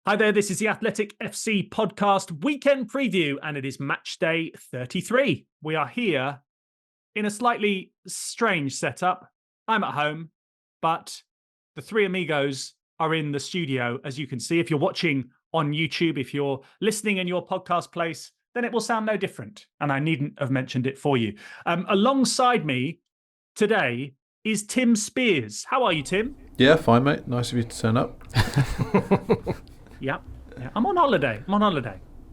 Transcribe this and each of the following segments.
Hi there, this is the Athletic FC podcast weekend preview, and it is match day 33. We are here in a slightly strange setup. I'm at home, but the three amigos are in the studio, as you can see. If you're watching on YouTube, if you're listening in your podcast place, then it will sound no different, and I needn't have mentioned it for you. Alongside me today is Tim Spiers. How are you, Tim? Yeah, fine, mate. Nice of you to turn up. Yeah. I'm on holiday.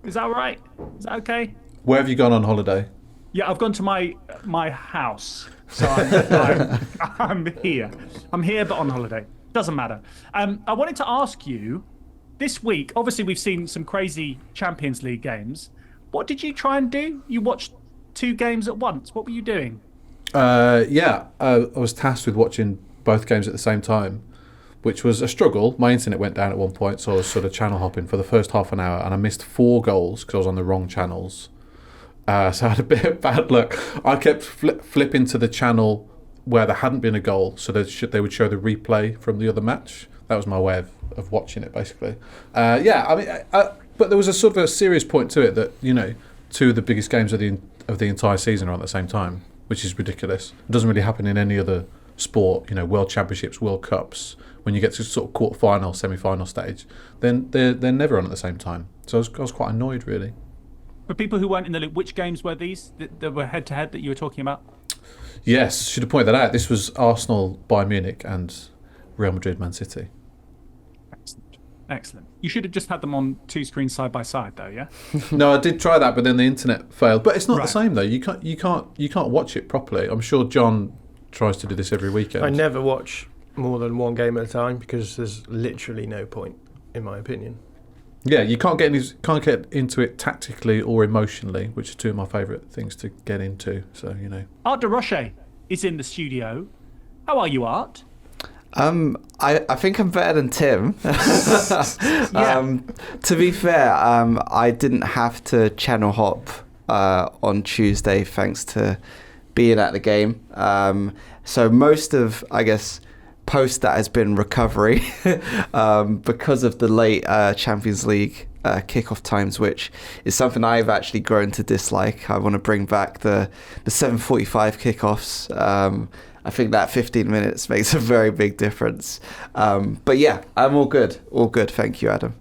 Is that all right? Is that okay? Where have you gone on holiday? Yeah, I've gone to my house. So I'm here. I'm here, but on holiday. Doesn't matter. I wanted to ask you, this week, obviously we've seen some crazy Champions League games. What did you try and do? You watched 2 games at once. What were you doing? I was tasked with watching both games at the same time, which was a struggle. My internet went down at one point, so I was sort of channel hopping for the first half an hour, and I missed 4 goals because I was on the wrong channels. So I had a bit of bad luck. I kept flipping to the channel where there hadn't been a goal, so they would show the replay from the other match. That was my way of watching it, basically. But there was a sort of a serious point to it that, 2 of the biggest games of the entire season are on at the same time, which is ridiculous. It doesn't really happen in any other sport, World Championships, World Cups. When you get to sort of quarter-final, semi-final stage, then they're never on at the same time. So I was quite annoyed, really. For people who weren't in the loop, which games were these that were head-to-head that you were talking about? Yes, should have pointed that out. This was Arsenal, Bayern Munich, and Real Madrid, Man City. Excellent. You should have just had them on 2 screens side by side, though. Yeah. No, I did try that, but then the internet failed. But it's not the same, though. You can't watch it properly. I'm sure John tries to do this every weekend. I never watch more than 1 game at a time because there's literally no point, in my opinion. Yeah, you can't get into it tactically or emotionally, which are 2 of my favourite things to get into. So Art de Roche is in the studio. How are you, Art? I think I'm better than Tim. Yeah. To be fair, I didn't have to channel hop on Tuesday thanks to being at the game. So most of, I guess, post that has been recovery because of the late Champions League kickoff times, which is something I've actually grown to dislike. I want to bring back the 7:45 kickoffs. I think that 15 minutes makes a very big difference. But yeah, I'm all good. All good. Thank you, Adam.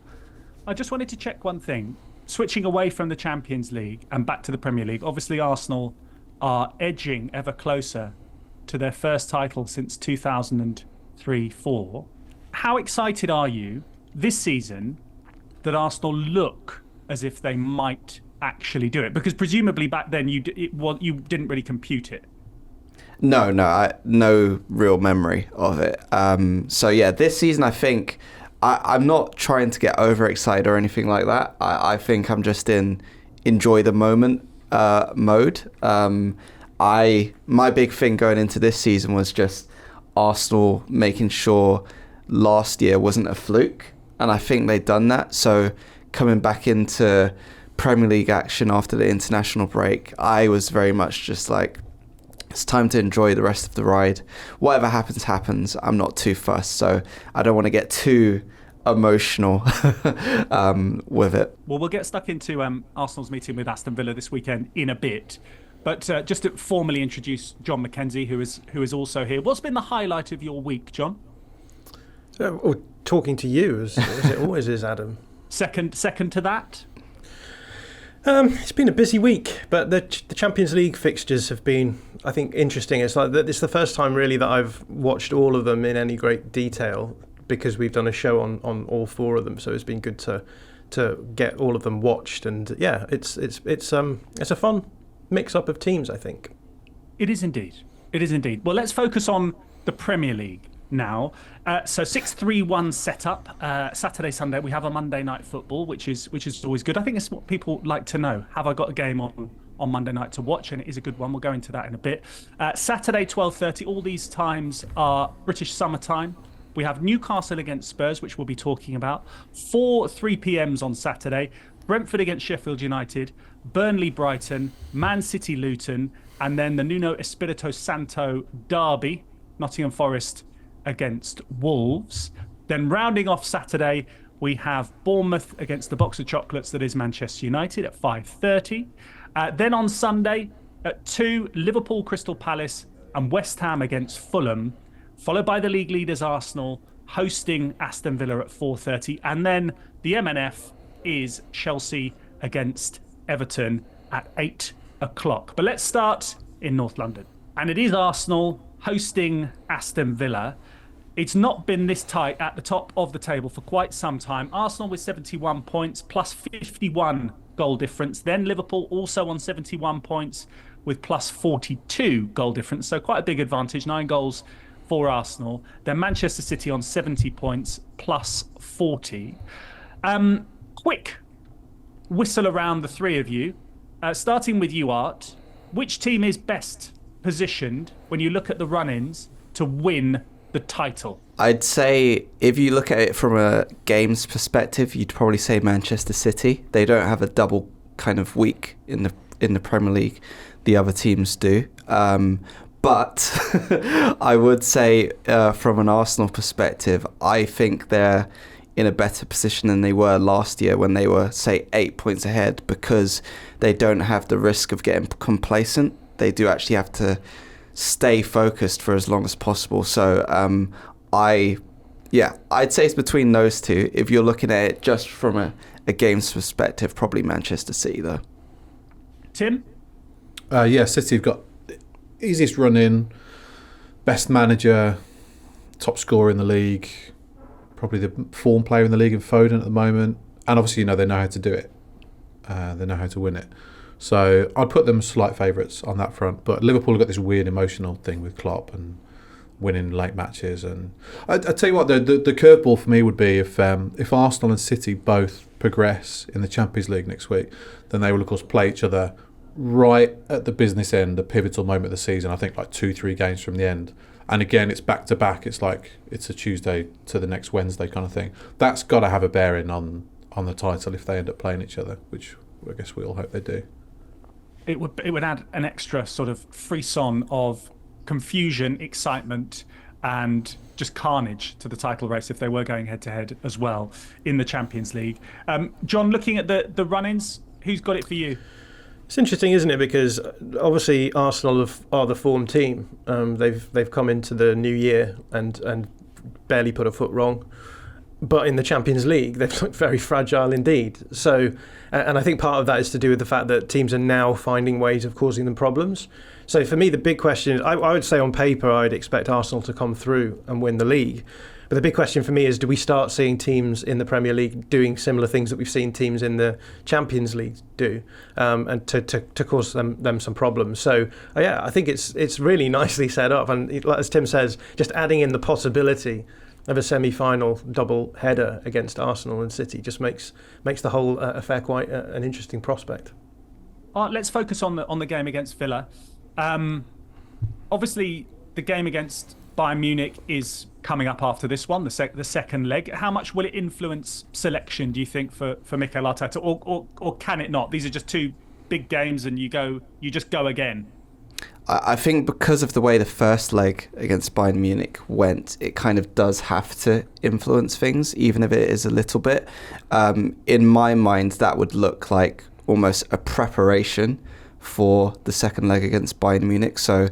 I just wanted to check one thing. Switching away from the Champions League and back to the Premier League, obviously Arsenal are edging ever closer to their first title since 2003-04. How excited are you this season that Arsenal look as if they might actually do it? Because presumably back then you didn't really compute it. No, no real memory of it. So yeah, this season I think I'm not trying to get overexcited or anything like that. I think I'm just in enjoy the moment mode. My big thing going into this season was just Arsenal making sure last year wasn't a fluke, and I think they've done that. So coming back into Premier League action after the international break, I was very much just like, it's time to enjoy the rest of the ride. Whatever happens, happens. I'm not too fussed, so I don't want to get too emotional with it. Well, we'll get stuck into Arsenal's meeting with Aston Villa this weekend in a bit. But just to formally introduce John Mackenzie, who is also here. What's been the highlight of your week, John? Talking to you, as it always is, Adam. Second to that? It's been a busy week, but the Champions League fixtures have been, I think, interesting. It's the first time really that I've watched all of them in any great detail because we've done a show on all 4 of them. So it's been good to get all of them watched, and yeah, it's a fun mix-up of teams, I think. It is indeed. Well, let's focus on the Premier League now. So 6-3-1 setup. Saturday, Sunday, we have a Monday night football, which is always good. I think it's what people like to know. Have I got a game on Monday night to watch? And it is a good one. We'll go into that in a bit. Saturday, 12:30. All these times are British summertime. We have Newcastle against Spurs, which we'll be talking about. 3 p.m. on Saturday. Brentford against Sheffield United, Burnley Brighton, Man City Luton, and then the Nuno Espirito Santo derby, Nottingham Forest against Wolves. Then rounding off Saturday, we have Bournemouth against the box of chocolates that is Manchester United at 5:30. Then on Sunday at 2, Liverpool, Crystal Palace and West Ham against Fulham, followed by the league leaders Arsenal hosting Aston Villa at 4:30. And then the MNF is Chelsea against Everton at 8 o'clock. But let's start in North London. And it is Arsenal hosting Aston Villa. It's not been this tight at the top of the table for quite some time. Arsenal with 71 points plus 51 goal difference. Then Liverpool also on 71 points with plus 42 goal difference. So quite a big advantage, 9 goals for Arsenal. Then Manchester City on 70 points plus 40. Quick whistle around the three of you. Starting with you, Art. Which team is best positioned when you look at the run-ins to win the title? I'd say if you look at it from a games perspective, you'd probably say Manchester City. They don't have a double kind of week in the Premier League. The other teams do. But I would say from an Arsenal perspective, I think they're in a better position than they were last year when they were, say, 8 points ahead, because they don't have the risk of getting complacent. They do actually have to stay focused for as long as possible. So I'd say it's between those two. If you're looking at it just from a games perspective, probably Manchester City, though. Tim? City have got the easiest run in, best manager, top scorer in the league, probably the form player in the league in Foden at the moment. And obviously, they know how to do it. They know how to win it. So I'd put them slight favourites on that front. But Liverpool have got this weird emotional thing with Klopp and winning late matches. And I tell you what, the curveball for me would be if Arsenal and City both progress in the Champions League next week, then they will of course play each other right at the business end, the pivotal moment of the season. I think like 2-3 games from the end. And again, it's back to back. It's like it's a Tuesday to the next Wednesday kind of thing. That's got to have a bearing on the title if they end up playing each other, which I guess we all hope they do. It would add an extra sort of frisson of confusion, excitement, and just carnage to the title race if they were going head to head as well in the Champions League. John, looking at the run-ins, who's got it for you? It's interesting, isn't it? Because obviously Arsenal are the form team. They've come into the new year and barely put a foot wrong. But in the Champions League, they've looked very fragile indeed. So, and I think part of that is to do with the fact that teams are now finding ways of causing them problems. So for me, the big question is, I would say on paper, I'd expect Arsenal to come through and win the league. But the big question for me is, do we start seeing teams in the Premier League doing similar things that we've seen teams in the Champions League do, and to cause them some problems? So I think it's really nicely set up, and as Tim says, just adding in the possibility of a semi-final double header against Arsenal and City just makes the whole affair quite an interesting prospect. Let's focus on the game against Villa. Obviously, the game against Bayern Munich is coming up after this one, the second leg. How much will it influence selection, do you think, for Mikel Arteta, or can it not? These are just two big games, and you just go again. I think because of the way the first leg against Bayern Munich went, it kind of does have to influence things, even if it is a little bit. In my mind, that would look like almost a preparation for the second leg against Bayern Munich. So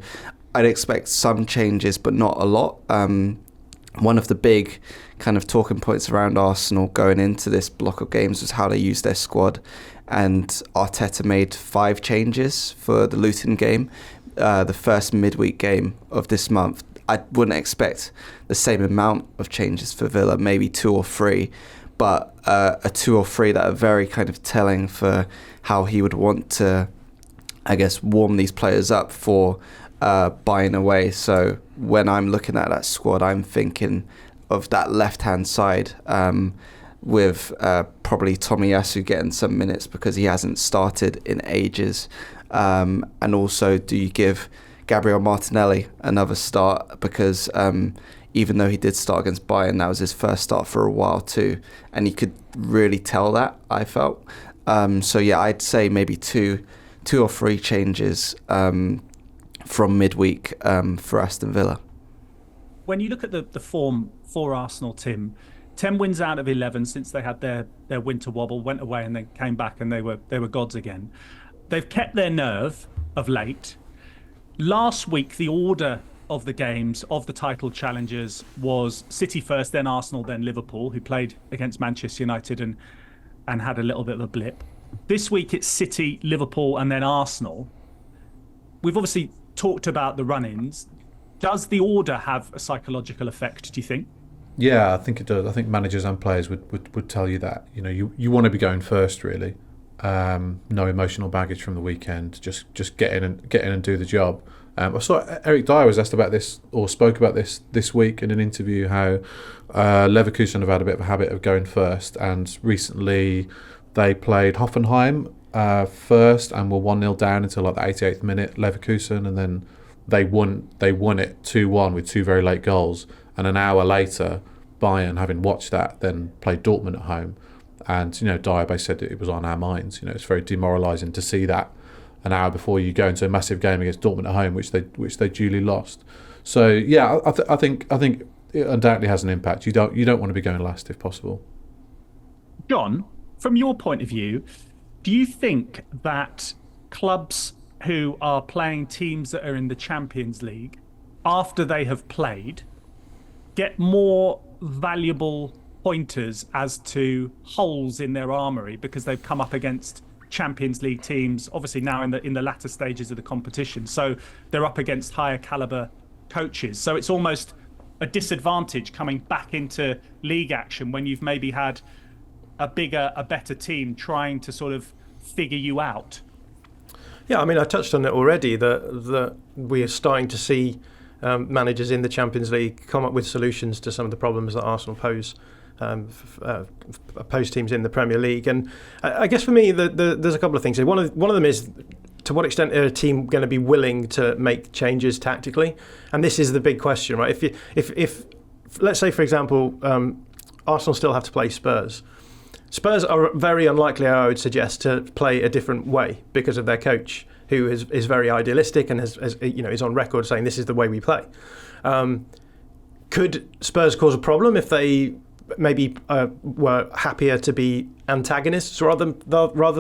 I'd expect some changes, but not a lot. One of the big kind of talking points around Arsenal going into this block of games was how they used their squad. And Arteta made 5 changes for the Luton game, the first midweek game of this month. I wouldn't expect the same amount of changes for Villa, maybe 2 or 3, but a 2 or 3 that are very kind of telling for how he would want to, I guess, warm these players up for Bayern away. So when I'm looking at that squad, I'm thinking of that left-hand side with probably Tomiyasu getting some minutes because he hasn't started in ages. And also, do you give Gabriel Martinelli another start? Because even though he did start against Bayern, that was his first start for a while too. And you could really tell that, I felt. So yeah, I'd say maybe two or 3 changes from midweek for Aston Villa. When you look at the form for Arsenal, Tim, 10 wins out of 11 since they had their winter wobble, went away and then came back and they were gods again. They've kept their nerve of late. Last week, the order of the games of the title challengers was City first, then Arsenal, then Liverpool, who played against Manchester United and had a little bit of a blip. This week, it's City, Liverpool, and then Arsenal. We've obviously talked about the run-ins. Does the order have a psychological effect, do you think? Yeah, I think it does. I think managers and players would tell you that. You want to be going first, really. No emotional baggage from the weekend. Just get in and do the job. I saw Eric Dyer was asked about this, or spoke about this week in an interview, how Leverkusen have had a bit of a habit of going first, and recently they played Hoffenheim first and were 1-0 down until like the 88th minute, Leverkusen, and then they won it 2-1 with two very late goals. And an hour later, Bayern, having watched that, then played Dortmund at home. And, Dyer basically said it was on our minds. It's very demoralising to see that an hour before you go into a massive game against Dortmund at home, which they duly lost. So, yeah, I think it undoubtedly has an impact. You don't want to be going last if possible. John, from your point of view, do you think that clubs who are playing teams that are in the Champions League, after they have played, get more valuable pointers as to holes in their armoury because they've come up against Champions League teams, obviously now in the latter stages of the competition. So they're up against higher caliber coaches. So it's almost a disadvantage coming back into league action when you've maybe had a better team trying to sort of figure you out. Yeah, I mean, I touched on it already, that we are starting to see managers in the Champions League come up with solutions to some of the problems that Arsenal pose teams in the Premier League. And I guess for me, there's a couple of things. One of them is, to what extent are a team going to be willing to make changes tactically? And this is the big question, right? If let's say, for example, Arsenal still have to play Spurs. Spurs are very unlikely, I would suggest, to play a different way because of their coach, who is very idealistic and is on record saying this is the way we play. Could Spurs cause a problem if they maybe were happier to be antagonists rather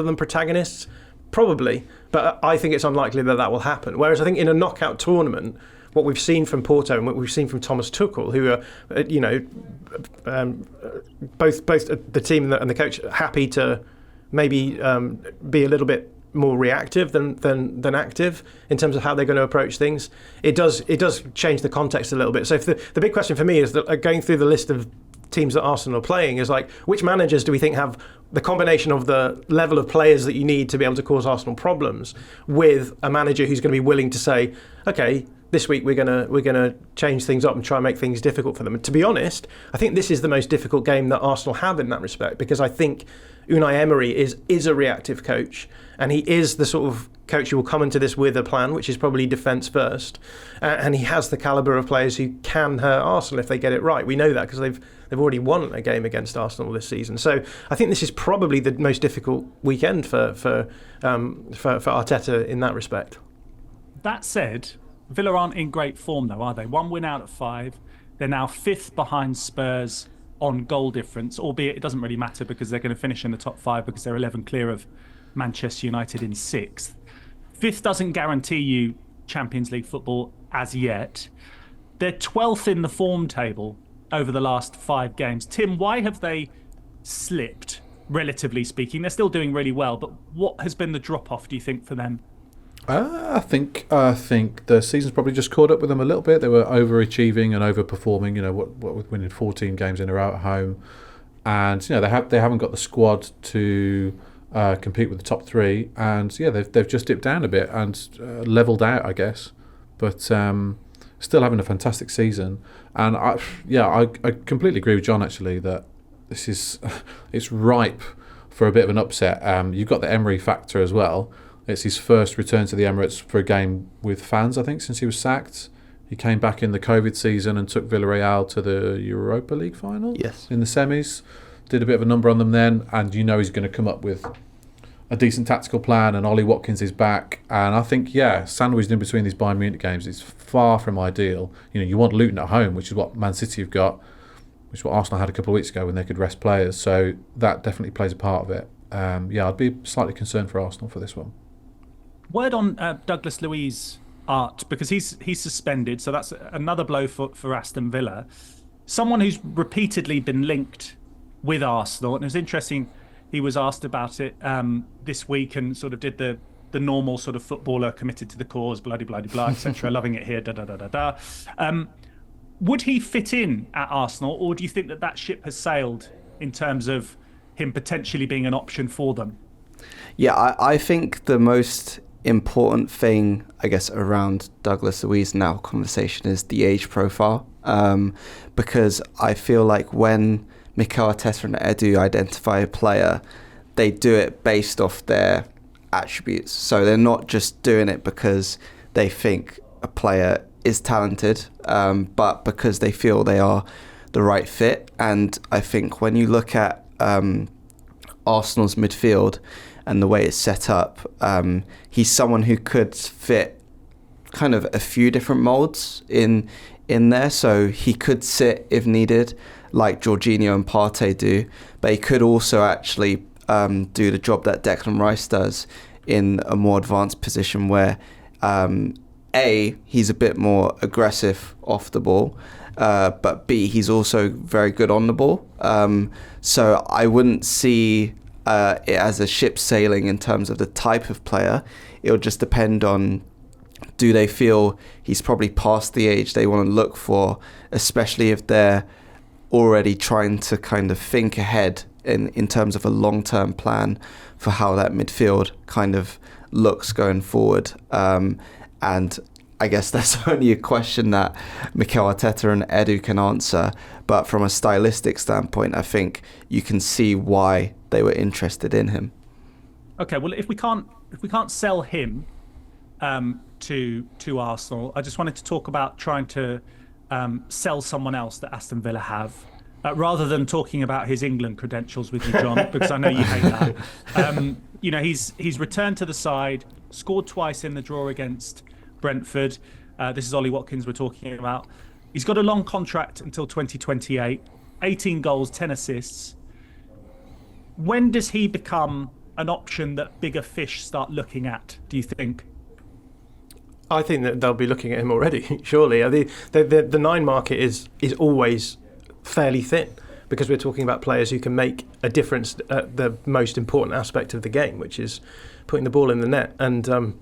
than protagonists? Probably, but I think it's unlikely that will happen. Whereas I think in a knockout tournament, what we've seen from Porto and what we've seen from Thomas Tuchel, who are, both the team and the coach happy to maybe be a little bit more reactive than active in terms of how they're going to approach things. It does change the context a little bit. So if the big question for me is that going through the list of teams that Arsenal are playing is like, which managers do we think have the combination of the level of players that you need to be able to cause Arsenal problems, with a manager who's going to be willing to say, okay, this week we're gonna change things up and try and make things difficult for them. And to be honest, I think this is the most difficult game that Arsenal have in that respect, because I think Unai Emery is a reactive coach, and he is the sort of coach who will come into this with a plan, which is probably defence first, and he has the calibre of players who can hurt Arsenal if they get it right. We know that because they've already won a game against Arsenal this season. So I think this is probably the most difficult weekend for Arteta in that respect. That said, Villa aren't in great form though, are they? 1 win out of 5. They're now 5th behind Spurs on goal difference, albeit it doesn't really matter because they're going to finish in the top 5 because they're 11 clear of Manchester United in 6th. 5th doesn't guarantee you Champions League football as yet. They're 12th in the form table over the last 5 games. Tim, why have they slipped, relatively speaking? They're still doing really well, but what has been the drop-off, do you think, for them? I think the season's probably just caught up with them a little bit. They were overachieving and overperforming. What with winning 14 games in a row at home, and they haven't got the squad to compete with the top 3. And they've just dipped down a bit and levelled out, I guess. But still having a fantastic season. And I completely agree with John actually that this is it's ripe for a bit of an upset. You've got the Emery factor as well. It's his first return to the Emirates for a game with fans, I think, since he was sacked. He came back in the COVID season and took Villarreal to the Europa League final. Yes. In the semis. Did a bit of a number on them then, and he's going to come up with a decent tactical plan, and Ollie Watkins is back. And I think, sandwiched in between these Bayern Munich games is far from ideal. You want Luton at home, which is what Man City have got. which is what Arsenal had a couple of weeks ago when they could rest players. So that definitely plays a part of it. I'd be slightly concerned for Arsenal for this one. Word on Douglas Luiz, Art, because he's suspended, so that's another blow for Aston Villa. Someone who's repeatedly been linked with Arsenal, and it was interesting. He was asked about it this week and sort of did the normal sort of footballer committed to the cause, blah blah blah blah, etc. Loving it here, da da da da da. Would he fit in at Arsenal, or do you think that ship has sailed in terms of him potentially being an option for them? Yeah, I think the most important thing, I guess, around Douglas Luiz now conversation is the age profile, because I feel like when Mikel Arteta and Edu identify a player, they do it based off their attributes. So they're not just doing it because they think a player is talented, but because they feel they are the right fit. And I think when you look at Arsenal's midfield and the way it's set up, he's someone who could fit kind of a few different molds in there. So he could sit if needed, like Jorginho and Partey do, but he could also actually do the job that Declan Rice does in a more advanced position where A, he's a bit more aggressive off the ball, but B, he's also very good on the ball. So I wouldn't see it as a ship sailing in terms of the type of player. It'll just depend on, do they feel he's probably past the age they want to look for, especially if they're already trying to kind of think ahead in terms of a long-term plan for how that midfield kind of looks going forward. And I guess that's only a question that Mikel Arteta and Edu can answer. But from a stylistic standpoint, I think you can see why they were interested in him. Okay, well, if we can't sell him to Arsenal, I just wanted to talk about trying to sell someone else that Aston Villa have, rather than talking about his England credentials with you, John, because I know you hate that. He's returned to the side, scored twice in the draw against Brentford. This is Ollie Watkins we're talking about. He's got a long contract until 2028, 18 goals, 10 assists. When does he become an option that bigger fish start looking at, do you think? I think that they'll be looking at him already, surely. The 9 market is always fairly thin, because we're talking about players who can make a difference at the most important aspect of the game, which is putting the ball in the net. And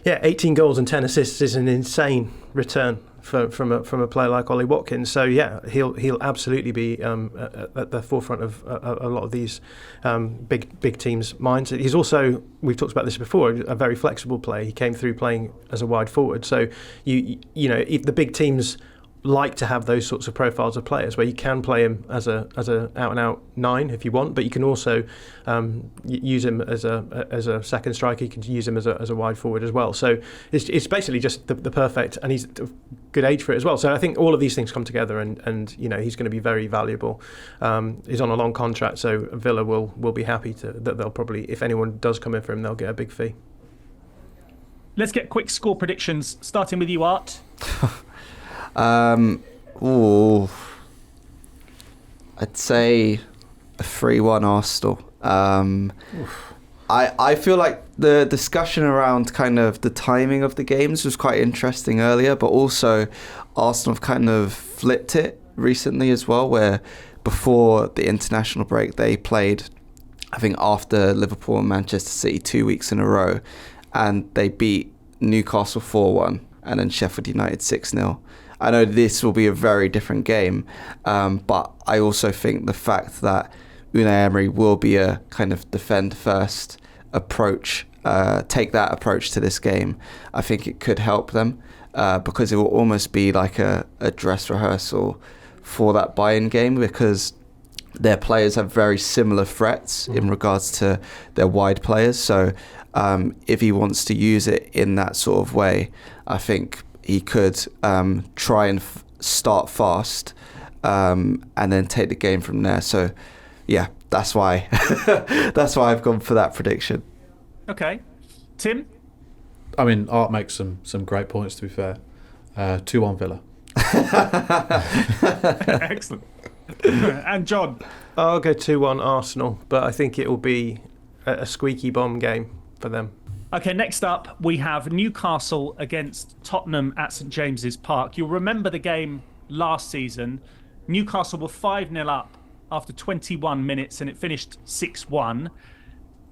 18 goals and 10 assists is an insane return from a player like Ollie Watkins. So yeah, he'll absolutely be at the forefront of a lot of these big teams' minds. He's also, we've talked about this before, a very flexible player. He came through playing as a wide forward. So you know, if the big teams like to have those sorts of profiles of players where you can play him as a out and out 9 if you want, but you can also use him as a second striker. You can use him as a wide forward as well. So it's basically just the perfect, and he's a good age for it as well. So I think all of these things come together, and you know, he's going to be very valuable. He's on a long contract, so Villa will be happy that they'll probably, if anyone does come in for him, they'll get a big fee. Let's get quick score predictions, starting with you, Art. I'd say a 3-1 Arsenal. I feel like the discussion around kind of the timing of the games was quite interesting earlier, but also Arsenal have kind of flipped it recently as well, where before the international break they played, I think, after Liverpool and Manchester City 2 weeks in a row, and they beat Newcastle 4-1 and then Sheffield United 6-0. I know this will be a very different game, but I also think the fact that Unai Emery will be a kind of defend-first approach, take that approach to this game, I think it could help them, because it will almost be like a dress rehearsal for that Bayern game, because their players have very similar threats in regards to their wide players. So if he wants to use it in that sort of way, I think he could try and start fast and then take the game from there. So, yeah, that's why I've gone for that prediction. Okay, Tim. I mean, Art makes some great points. To be fair, 2-1 Villa. Excellent. And John? I'll go 2-1 Arsenal, but I think it will be a squeaky bomb game for them. Okay, next up, we have Newcastle against Tottenham at St James's Park. You'll remember the game last season. Newcastle were 5-0 up after 21 minutes and it finished 6-1.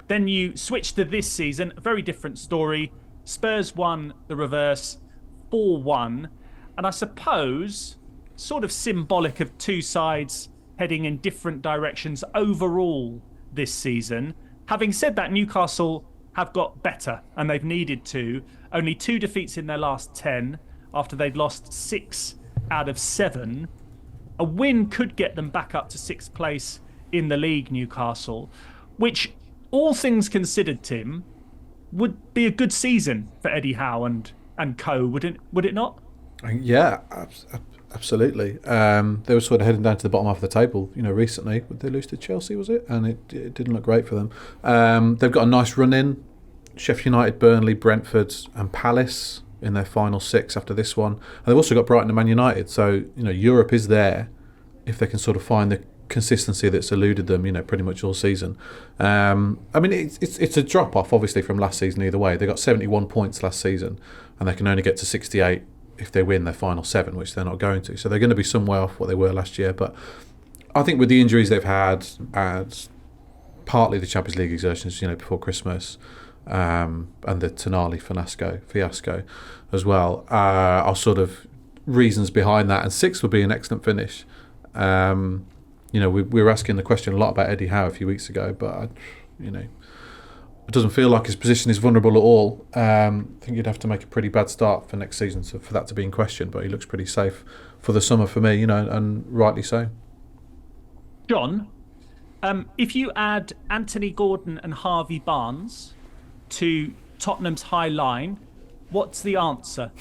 Then you switch to this season, a very different story. Spurs won the reverse, 4-1. And I suppose, sort of symbolic of two sides heading in different directions overall this season. Having said that, Newcastle have got better and they've needed to. Only 2 defeats in their last 10 after they'd lost 6 out of 7. A win could get them back up to 6th place in the league, Newcastle, which, all things considered, Tim, would be a good season for Eddie Howe and co, would it not? Yeah, absolutely. They were sort of heading down to the bottom half of the table, recently. Would they lose to Chelsea, was it? And it didn't look great for them. They've got a nice run in. Sheffield United, Burnley, Brentford and Palace in their final 6 after this one. And they've also got Brighton and Man United. So, Europe is there if they can sort of find the consistency that's eluded them, pretty much all season. It's a drop off, obviously, from last season either way. They got 71 points last season, and they can only get to 68 if they win their final 7, which they're not going to. So they're going to be some way off what they were last year. But I think with the injuries they've had, and partly the Champions League exertions, before Christmas, and the Tonali fiasco as well, are sort of reasons behind that. And 6th would be an excellent finish. We were asking the question a lot about Eddie Howe a few weeks ago, but it doesn't feel like his position is vulnerable at all. I think you'd have to make a pretty bad start for next season for that to be in question, but he looks pretty safe for the summer for me, and rightly so. John, if you add Anthony Gordon and Harvey Barnes to Tottenham's high line, what's the answer?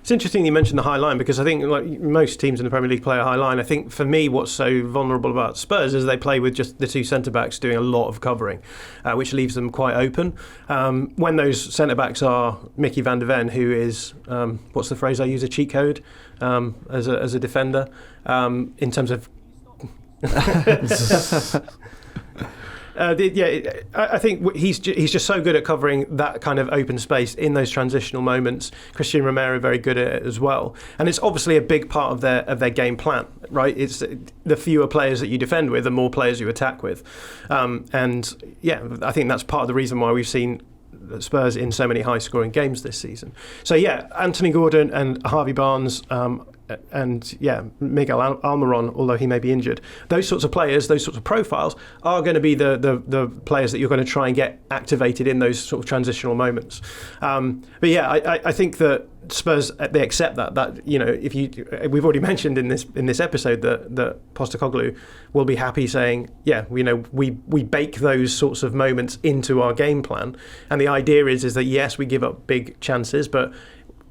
It's interesting you mentioned the high line, because I think like most teams in the Premier League play a high line. I think for me what's so vulnerable about Spurs is they play with just the 2 centre-backs doing a lot of covering, which leaves them quite open. When those centre-backs are Mickey van der Ven, who is, what's the phrase I use, a cheat code as a defender, in terms of... I think he's just so good at covering that kind of open space in those transitional moments. Christian Romero very good at it as well, and it's obviously a big part of their game plan, right? It's the fewer players that you defend with, the more players you attack with, and yeah, I think that's part of the reason why we've seen Spurs in so many high-scoring games this season. So yeah, Anthony Gordon and Harvey Barnes. And yeah, Miguel Almiron, although he may be injured, those sorts of players, those sorts of profiles are going to be the players that you're going to try and get activated in those sort of transitional moments. But yeah, I think that Spurs, they accept that we've already mentioned in this episode that Postecoglou will be happy saying, yeah, we bake those sorts of moments into our game plan, and the idea is that yes, we give up big chances, but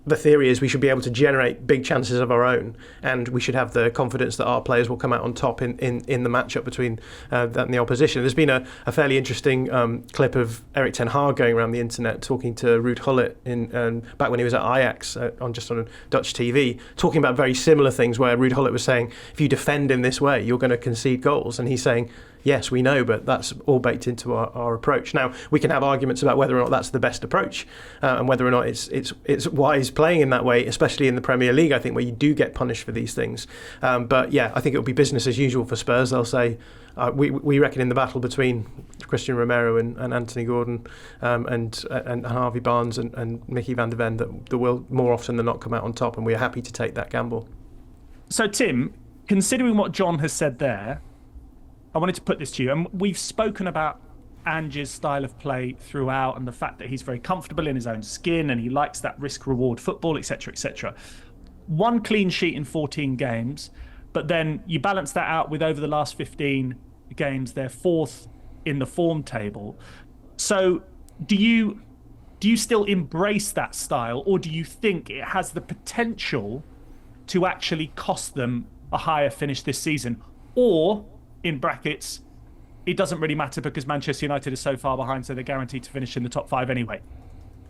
the theory is we should be able to generate big chances of our own, and we should have the confidence that our players will come out on top in the matchup between that and the opposition. There's been a fairly interesting clip of Erik ten Hag going around the internet talking to Ruud Gullit back when he was at Ajax on Dutch TV, talking about very similar things, where Ruud Gullit was saying, if you defend in this way, you're going to concede goals, and he's saying, yes, we know, but that's all baked into our approach. Now, we can have arguments about whether or not that's the best approach, and whether or not it's wise playing in that way, especially in the Premier League, I think, where you do get punished for these things. But yeah, I think it'll be business as usual for Spurs. They'll say, we reckon in the battle between Christian Romero and Anthony Gordon and Harvey Barnes and Mickey van der Ven, that will more often than not come out on top, and we're happy to take that gamble. So, Tim, considering what John has said there, I wanted to put this to you, and we've spoken about Ange's style of play throughout, and the fact that he's very comfortable in his own skin and he likes that risk-reward football, etc., etc. 1 clean sheet in 14 games, but then you balance that out with, over the last 15 games, they're 4th in the form table. So do you still embrace that style, or do you think it has the potential to actually cost them a higher finish this season? Or, in brackets, it doesn't really matter because Manchester United is so far behind, so they're guaranteed to finish in the top 5 anyway?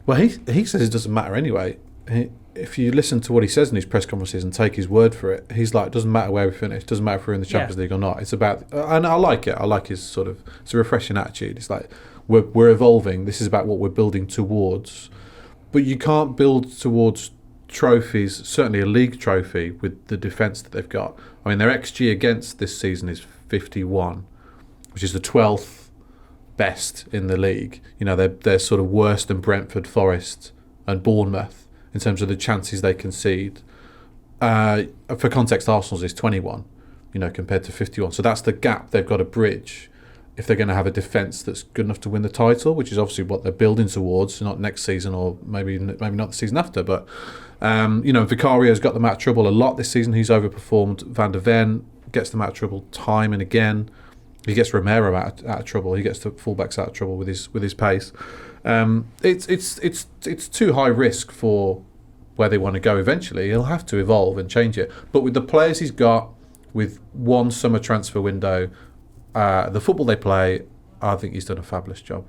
Well, he says it doesn't matter anyway. if you listen to what he says in his press conferences and take his word for it, he's like, doesn't matter where we finish, doesn't matter if we're in the Champions League or not. It's about, and I like it. I like his sort of, it's a refreshing attitude. It's like, we're evolving. This is about what we're building towards. But you can't build towards trophies, certainly a league trophy, with the defence that they've got. I mean, their XG against this season is 51, which is the 12th best in the league. You know, they're sort of worse than Brentford, Forest and Bournemouth in terms of the chances they concede. For context, Arsenal's is 21, you know, compared to 51. So that's the gap they've got to bridge if they're going to have a defence that's good enough to win the title, which is obviously what they're building towards, not next season or maybe not the season after. But, you know, Vicario's got them out of trouble a lot this season. He's overperformed. Van der Ven gets them out of trouble time and again. He gets Romero out of trouble. He gets the fullbacks out of trouble with his pace. It's too high risk for where they want to go eventually. He'll have to evolve and change it. But with the players he's got, with one summer transfer window, the football they play, I think he's done a fabulous job.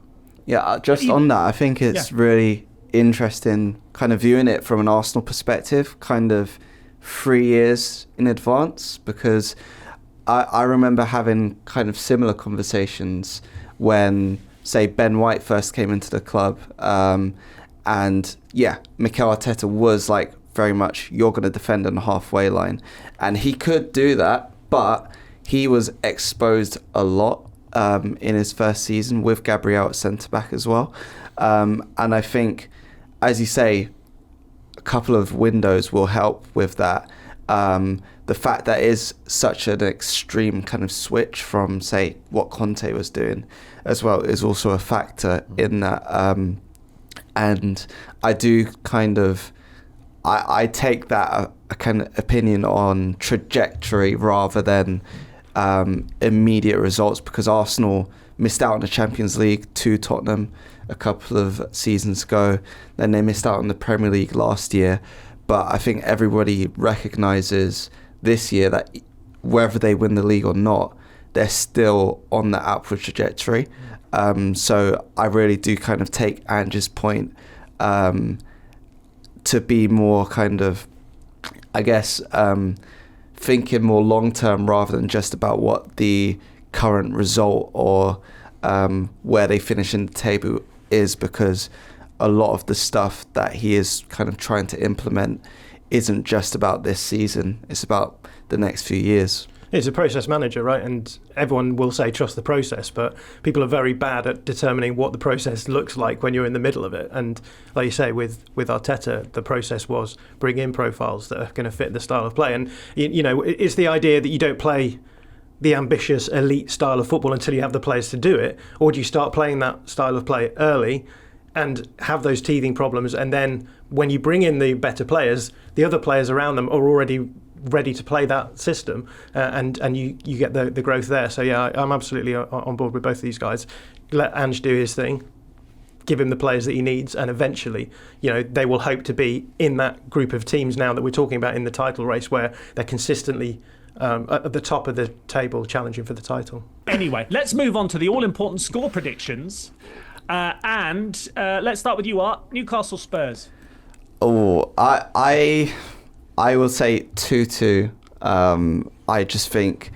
Yeah, just on that, I think it's really interesting kind of viewing it from an Arsenal perspective, kind of 3 years in advance, because I remember having kind of similar conversations when, say, Ben White first came into the club. And yeah, Mikel Arteta was like very much, you're going to defend on the halfway line. And he could do that, but he was exposed a lot in his first season with Gabriel at centre-back as well. And I think, as you say, a couple of windows will help with that. The fact that it is such an extreme kind of switch from, say, what Conte was doing as well is also a factor in that. And I do kind of, I take that a kind of opinion on trajectory rather than immediate results, because Arsenal missed out on the Champions League to Tottenham a couple of seasons ago. Then they missed out on the Premier League last year. But I think everybody recognises this year that whether they win the league or not, they're still on the upward trajectory. So I really do kind of take Angie's point to be more kind of, I guess, thinking more long-term rather than just about what the current result or where they finish in the table is, because a lot of the stuff that he is kind of trying to implement isn't just about this season. It's about the next few years. He's a process manager, right? And everyone will say trust the process, but people are very bad at determining what the process looks like when you're in the middle of it. And like you say, with Arteta, the process was bring in profiles that are going to fit the style of play. And, you know, it's the idea that you don't play the ambitious elite style of football until you have the players to do it, or do you start playing that style of play early and have those teething problems, and then when you bring in the better players, the other players around them are already ready to play that system, and you get the growth there. So yeah, I'm absolutely on board with both of these guys. Let Ange do his thing, give him the players that he needs, and eventually, you know, they will hope to be in that group of teams now that we're talking about in the title race, where they're consistently at the top of the table challenging for the title. Anyway, let's move on to the all-important score predictions. And let's start with you, Art. Newcastle Spurs. Oh, I will say 2-2. I just think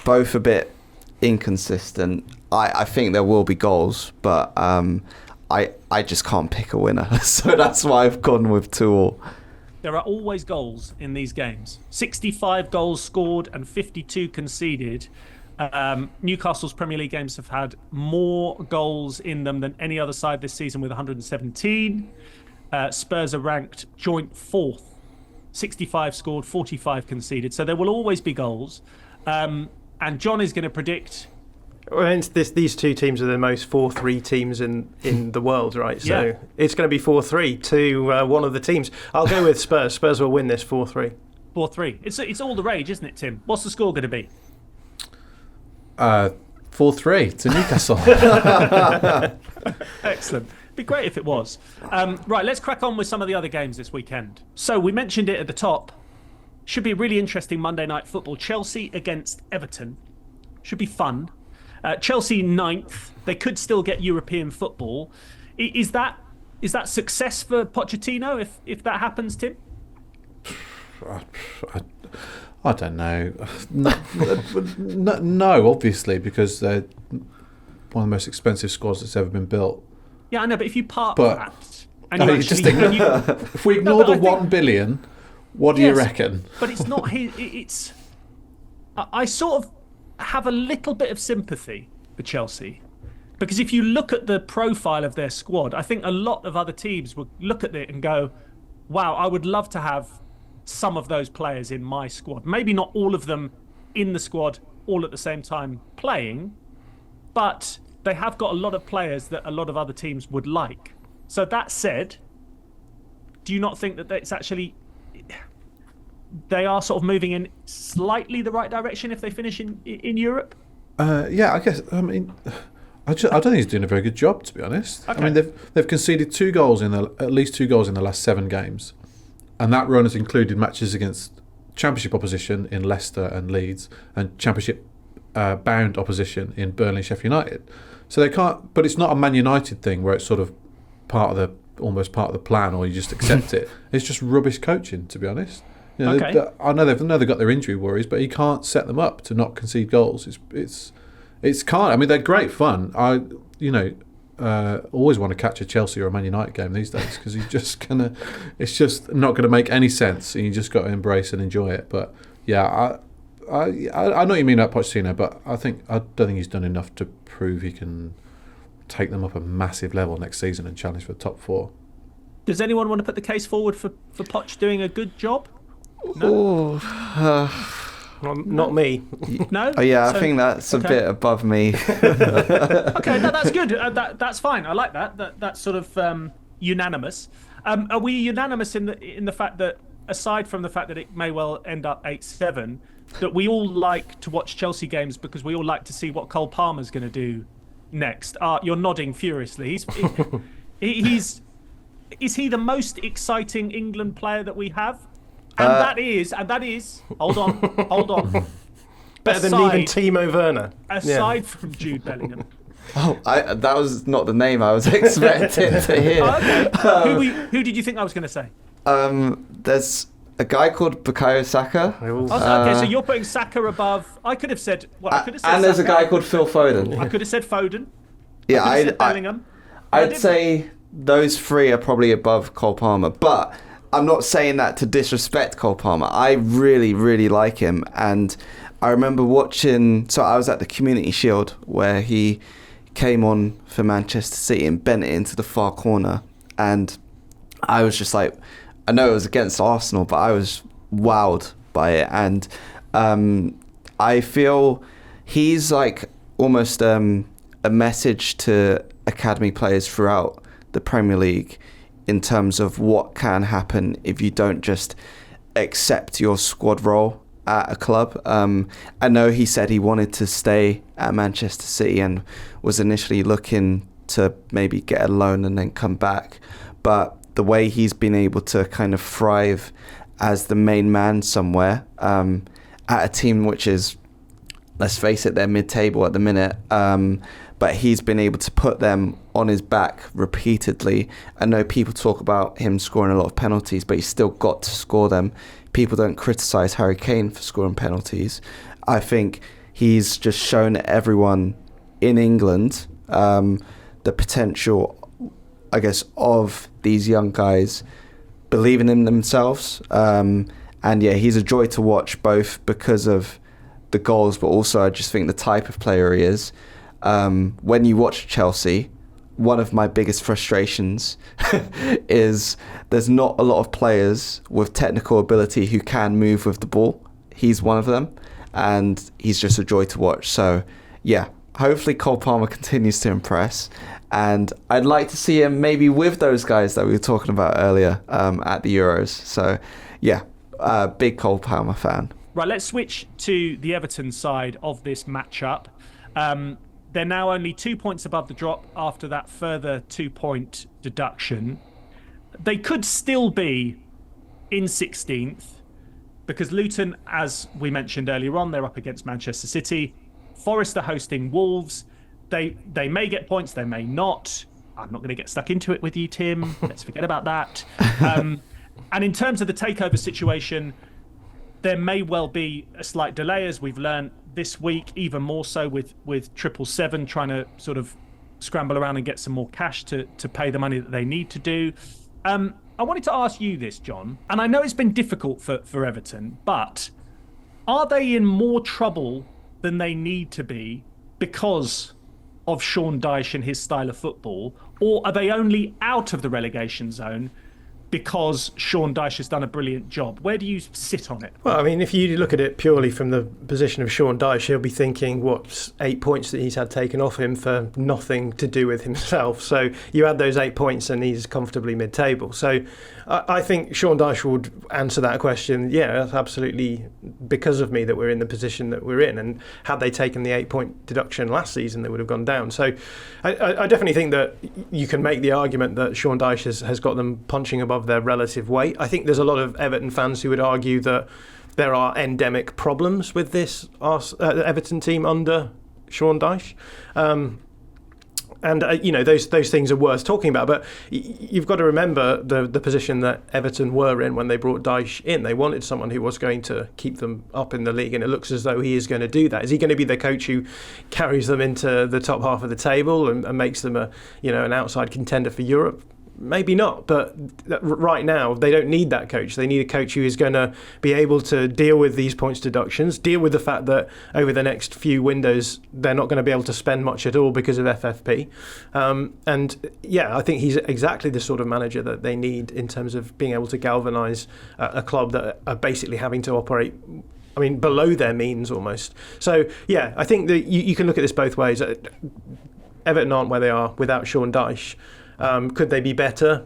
both a bit inconsistent. I think there will be goals, but I just can't pick a winner. So that's why I've gone with 2-2. There are always goals in these games. 65 goals scored and 52 conceded. Newcastle's Premier League games have had more goals in them than any other side this season, with 117. Spurs are ranked joint fourth. 65 scored, 45 conceded. So there will always be goals. And John is going to predict... Well, these two teams are the most 4-3 teams in the world, right? So yeah, it's going to be 4-3 to one of the teams. I'll go with Spurs. Spurs will win this 4-3. 4-3. It's all the rage, isn't it, Tim? What's the score going to be? 4-3 to Newcastle. Excellent. Be great if it was. Right, let's crack on with some of the other games this weekend. So we mentioned it at the top. Should be a really interesting Monday night football. Chelsea against Everton. Should be fun. Chelsea 9th. They could still get European football. Is that Is that success for Pochettino if that happens, Tim? I don't know. No, obviously, because they're one of the most expensive squads that's ever been built. Yeah, I know, but if you part But- that and No, you you just actually, think, if we No, ignore but the I think- 1 billion, what do you Yes. reckon? but it's not his. It's. I sort of have a little bit of sympathy for Chelsea, because if you look at the profile of their squad, I think a lot of other teams would look at it and go, "Wow, I would love to have some of those players in my squad. Maybe not all of them in the squad all at the same time playing, but they have got a lot of players that a lot of other teams would like." So that said, do you not think that it's actually they are sort of moving in slightly the right direction if they finish in Europe? Yeah, I guess. I mean, I don't think he's doing a very good job, to be honest. Okay. I mean, they've conceded at least 2 goals in the last 7 games, and that run has included matches against Championship opposition in Leicester and Leeds, and Championship bound opposition in Burnley and Sheffield United. So they can't. But it's not a Man United thing where it's sort of almost part of the plan, or you just accept it. It's just rubbish coaching, to be honest. You know, Okay. I know they've got their injury worries, but he can't set them up to not concede goals. It's can't. I mean, they're great fun. I always want to catch a Chelsea or a Man United game these days, because it's just not gonna make any sense, and you just got to embrace and enjoy it. But yeah, I know what you mean about Pochettino, but I don't think he's done enough to prove he can take them up a massive level next season and challenge for the top 4. Does anyone want to put the case forward for Poch doing a good job? Oh, Well, not me. No. oh yeah, So- I think that's a okay. bit above me. Okay, no, that's good. That's fine. I like that. That's sort of unanimous. Are we unanimous in the fact that, aside from the fact that it may well end up 8-7, that we all like to watch Chelsea games because we all like to see what Cole Palmer's going to do next? You're nodding furiously. He's is he the most exciting England player that we have? And that is. Hold on. Better than leaving Timo Werner. Aside from Jude Bellingham. Oh, that was not the name I was expecting to hear. Oh, okay. Who did you think I was going to say? There's a guy called Bukayo Saka. Okay, so you're putting Saka above. I could have said. Well, I could have said. And there's a Saka. guy called Phil Foden. I could have said Foden. Yeah, I could have said Bellingham. I I'd didn't. say those 3 are probably above Cole Palmer, but I'm not saying that to disrespect Cole Palmer. I really, really like him, and I remember watching. So I was at the Community Shield where he came on for Manchester City and bent it into the far corner, and I was just like, I know it was against Arsenal, but I was wowed by it, and I feel he's like almost a message to academy players throughout the Premier League in terms of what can happen if you don't just accept your squad role at a club. I know he said he wanted to stay at Manchester City and was initially looking to maybe get a loan and then come back, but the way he's been able to kind of thrive as the main man somewhere at a team which is, let's face it, they're mid-table at the minute, but he's been able to put them on his back repeatedly. I know people talk about him scoring a lot of penalties, but he's still got to score them. People don't criticise Harry Kane for scoring penalties. I think he's just shown everyone in England the potential, I guess, of these young guys believing in themselves. And yeah, he's a joy to watch, both because of the goals, but also I just think the type of player he is. When you watch Chelsea, one of my biggest frustrations is there's not a lot of players with technical ability who can move with the ball. He's one of them, and he's just a joy to watch. So yeah, hopefully Cole Palmer continues to impress, and I'd like to see him maybe with those guys that we were talking about earlier at the Euros. So yeah, big Cole Palmer fan. Right, let's switch to the Everton side of this matchup. They're now only 2 points above the drop after that further 2-point deduction. They could still be in 16th because Luton, as we mentioned earlier on, they're up against Manchester City. Forest are hosting Wolves. They may get points, they may not. I'm not going to get stuck into it with you, Tim. Let's forget about that. And in terms of the takeover situation, there may well be a slight delay, as we've learned this week, even more so with 777 trying to sort of scramble around and get some more cash to pay the money that they need to do. I wanted to ask you this, John, and I know it's been difficult for Everton, but are they in more trouble than they need to be because of Sean Dyche and his style of football, or are they only out of the relegation zone because Sean Dyche has done a brilliant job? Where do you sit on it? Well, I mean, if you look at it purely from the position of Sean Dyche, he'll be thinking, what, 8 points that he's had taken off him for nothing to do with himself. So you add those 8 points and he's comfortably mid-table. So I think Sean Dyche would answer that question, yeah, that's absolutely because of me that we're in the position that we're in. And had they taken the 8-point deduction last season, they would have gone down. So I definitely think that you can make the argument that Sean Dyche has got them punching above their relative weight. I think there's a lot of Everton fans who would argue that there are endemic problems with this Everton team under Sean Dyche. Those things are worth talking about. But you've got to remember the position that Everton were in when they brought Dyche in. They wanted someone who was going to keep them up in the league, and it looks as though he is going to do that. Is he going to be the coach who carries them into the top half of the table and makes them an outside contender for Europe? Maybe not, but right now they don't need that coach. They need a coach who is going to be able to deal with these points deductions, deal with the fact that over the next few windows they're not going to be able to spend much at all because of FFP. I think he's exactly the sort of manager that they need in terms of being able to galvanise a club that are basically having to operate, below their means almost. So, yeah, I think that you can look at this both ways. Everton aren't where they are without Sean Dyche. Could they be better?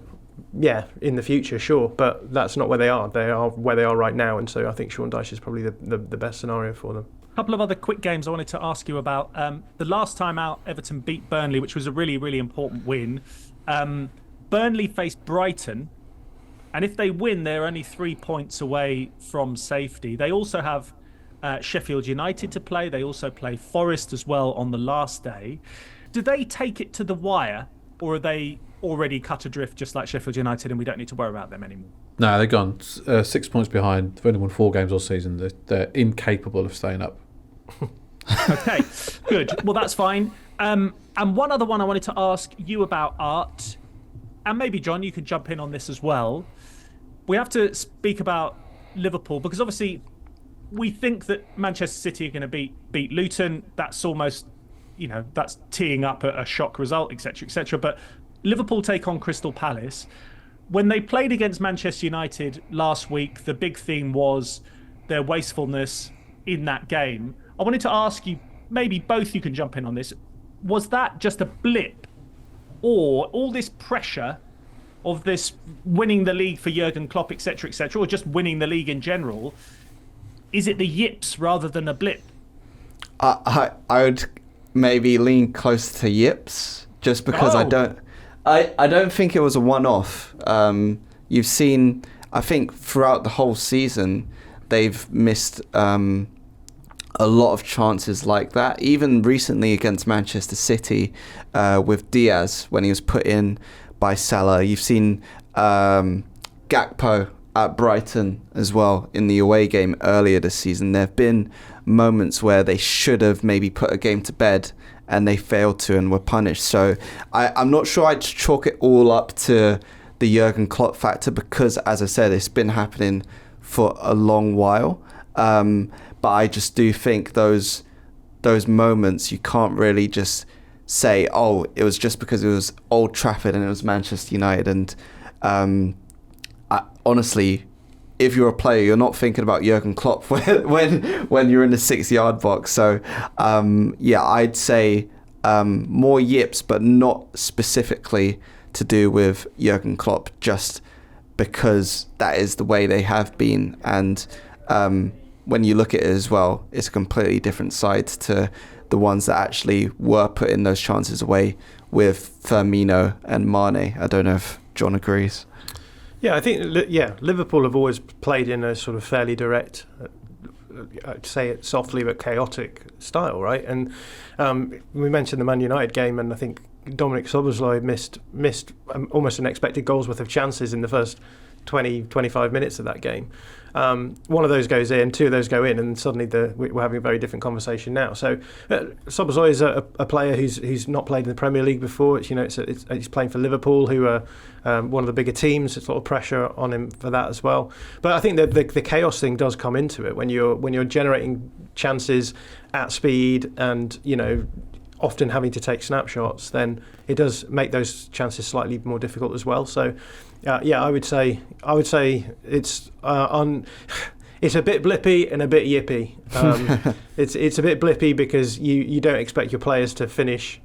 Yeah, in the future, sure. But that's not where they are. They are where they are right now. And so I think Sean Dyche is probably the best scenario for them. A couple of other quick games I wanted to ask you about. The last time out, Everton beat Burnley, which was a really, really important win. Burnley faced Brighton. And if they win, they're only 3 points away from safety. They also have Sheffield United to play. They also play Forest as well on the last day. Do they take it to the wire? Or are they already cut adrift just like Sheffield United and we don't need to worry about them anymore? No, they're gone. 6 points behind. They've only won 4 games all season. They're incapable of staying up. Okay, good. Well, that's fine. And one other one I wanted to ask you about, Art, and maybe John, you could jump in on this as well. We have to speak about Liverpool because obviously we think that Manchester City are going to beat Luton. That's almost... that's teeing up a shock result, etc., etc. But Liverpool take on Crystal Palace. When they played against Manchester United last week, the big theme was their wastefulness in that game. I wanted to ask you, maybe both you can jump in on this. Was that just a blip, or all this pressure of this winning the league for Jurgen Klopp, etc., or just winning the league in general? Is it the yips rather than a blip? I would maybe lean close to yips, just because I don't think it was a one-off. You've seen, I think throughout the whole season, they've missed a lot of chances like that. Even recently against Manchester City, with Diaz when he was put in by Salah. You've seen Gakpo at Brighton as well in the away game earlier this season. There have been moments where they should have maybe put a game to bed and they failed to and were punished. So I'm not sure I'd chalk it all up to the Jurgen Klopp factor because, as I said, it's been happening for a long while. But I just do think those moments, you can't really just say, oh, it was just because it was Old Trafford and it was Manchester United. And honestly, if you're a player, you're not thinking about Jurgen Klopp when you're in the 6-yard box. So, I'd say more yips, but not specifically to do with Jurgen Klopp, just because that is the way they have been. And when you look at it as well, it's a completely different side to the ones that actually were putting those chances away with Firmino and Mane. I don't know if John agrees. Yeah, I think Liverpool have always played in a sort of fairly direct, I'd say it softly but chaotic style, right? And we mentioned the Man United game, and I think Dominic Szoboszlai missed almost an expected goals worth of chances in the first 20, 25 minutes of that game. One of those goes in, two of those go in, and suddenly we're having a very different conversation now. So Szoboszlai is a player who's not played in the Premier League before. He's playing for Liverpool, who are one of the bigger teams. There's a lot of pressure on him for that as well. But I think that the chaos thing does come into it when you're generating chances at speed and often having to take snapshots. Then it does make those chances slightly more difficult as well. So. I would say it's it's a bit blippy and a bit yippy. It's a bit blippy because you don't expect your players to finish,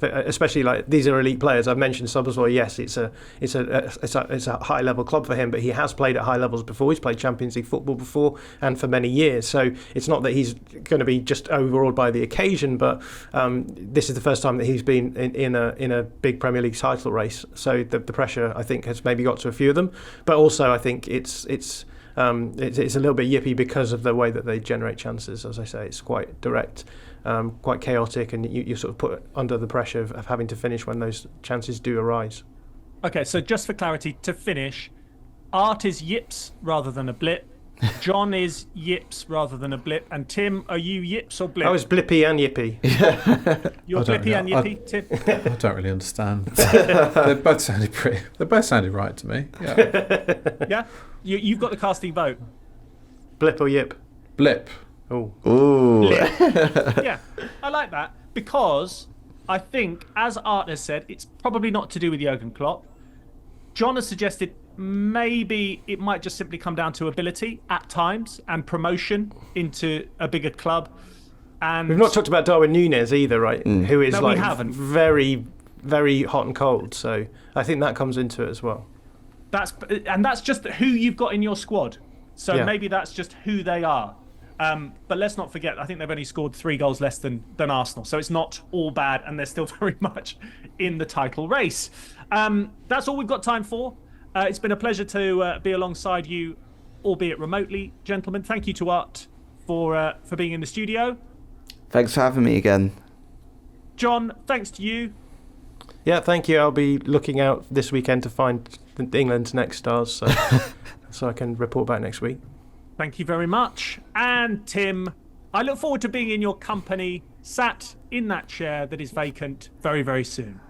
especially like these are elite players. I've mentioned Szoboszlai. Yes, it's a high level club for him, but he has played at high levels before. He's played Champions League football before and for many years. So it's not that he's going to be just overawed by the occasion, but this is the first time that he's been in a big Premier League title race. So the pressure, I think, has maybe got to a few of them. But also, I think it's a little bit yippy because of the way that they generate chances. As I say, it's quite direct. Quite chaotic, and you sort of put under the pressure of having to finish when those chances do arise. Okay, so just for clarity, to finish, Art is yips rather than a blip. John is yips rather than a blip. And Tim, are you yips or blip? I was blippy and yippy. You're blippy and yippy, Tim? I don't really understand. They both sounded right to me. Yeah. Yeah? You've got the casting vote. Blip or yip? Blip. Oh. Ooh. Yeah, I like that because I think, as Art has said, it's probably not to do with Jurgen Klopp. John has suggested maybe it might just simply come down to ability at times and promotion into a bigger club. And we've not talked about Darwin Núñez either, right? Who is we haven't. Very, very hot and cold. So I think that comes into it as well. That's just who you've got in your squad. So maybe that's just who they are. But let's not forget, I think they've only scored 3 goals less than Arsenal. So it's not all bad, and they're still very much in the title race. That's all we've got time for. It's been a pleasure to be alongside you, albeit remotely, gentlemen. Thank you to Art for being in the studio. Thanks for having me again. John, thanks to you. Yeah, thank you. I'll be looking out this weekend to find England's next stars, so I can report back next week. Thank you very much. And Tim, I look forward to being in your company, sat in that chair that is vacant very, very soon.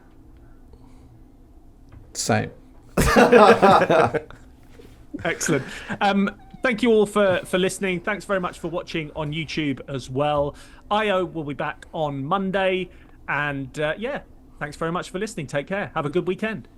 Same. Excellent. Thank you all for listening. Thanks very much for watching on YouTube as well. IO will be back on Monday. And thanks very much for listening. Take care. Have a good weekend.